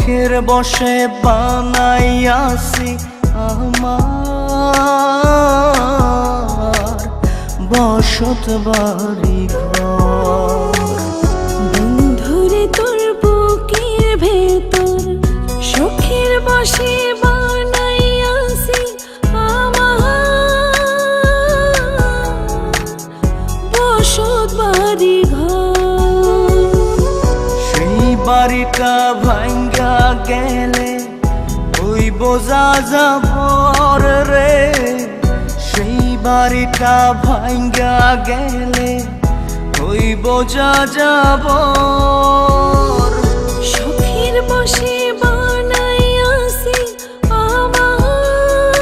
শখের বশে বানাইয়াছি আমার বসত বাড়ি ঘর। বন্ধুরে তোর বুকের ভেতর শখের বশে বানাইয়াছি আমার বসত বাড়ি ঘর। সেই বাড়িটা ভাঙ্গা গেলে ওই বোঝা যাবর রে, সেই বাড়িটা ভাঙ্গা গেলে ওই বোঝা যাবর। শখের বশে বানাইয়াছি আমার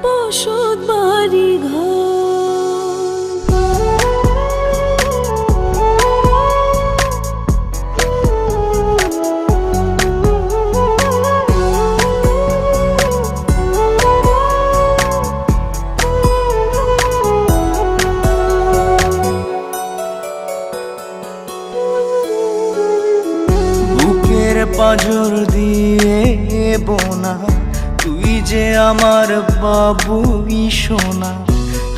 বসত বাড়ি ঘর। পাঁজর দিয়ে বোনা তুই যে আমার বাবুই সোনা,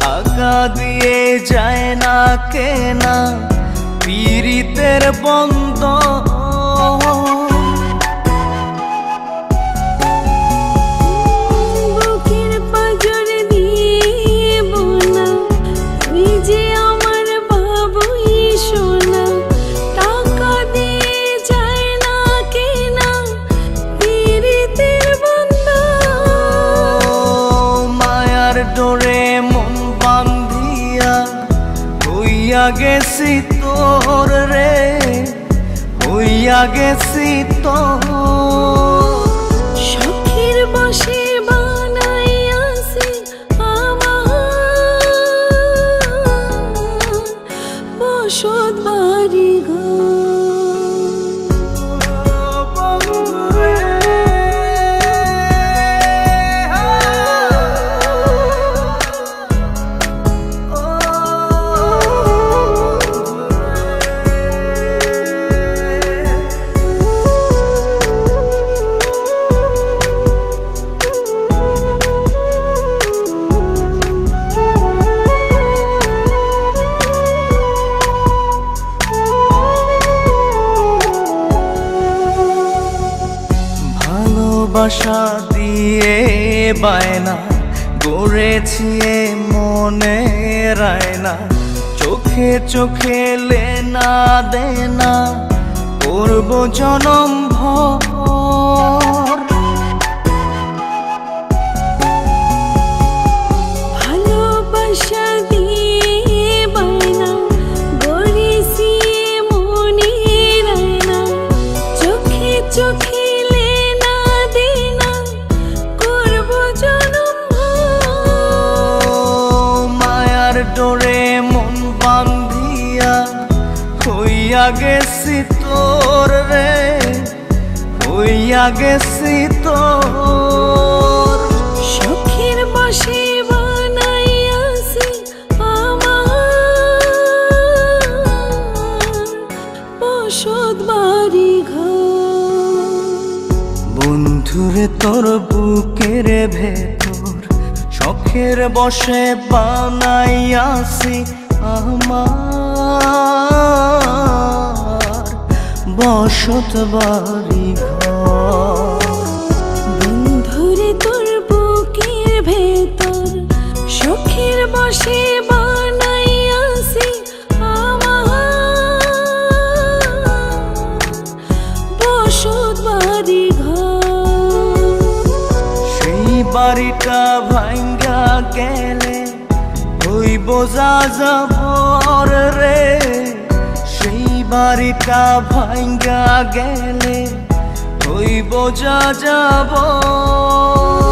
টাকা দিয়ে যায় না কেনা পীড়িতের বন্ধ। বুকের পাঁজর দিয়ে বোনা তুই যে আমার বাবুই সোনা, টাকা দিয়ে যায় না কেনা পীড়িতের বন্ধন। মায়ার ডোরে মন বান্ধিয়া হইয়া গেছি তোর রে, হইয়া গেছি তোর। শখের বশে বানাইয়াছি আমার বসত বাড়ি ঘর। ভালোবাসা দিয়ে বায়না গড়েছি মনে রায়না, চোখে চোখে লেনা দেনা করব জনম ভর। ভালোবাসা দিয়ে বায়না গড়েছি মনে রায়না, চোখে চোখে ডোরে মন বান্ধিয়া হইয়া গেছি তোর রে, হইয়া গেছি তোর। শখের বশে বানাইয়াছি আমার বসত বাড়ি ঘর। বন্ধুরে তোর বুকের ভেতর শখের বশে বানাইয়াছি আমার বসত বাড়ি ঘর। বন্ধুরে তোর বুকের ভেতর শখের বশে বানাইয়াছি আমার বসত বাড়ি ঘর। সেই বাড়িটা ভাঙ্গা গেলে ওই বোঝা যাবর রে, সেই বাড়িটা ভাঙ্গা গেলে ওই বোঝা যাবর।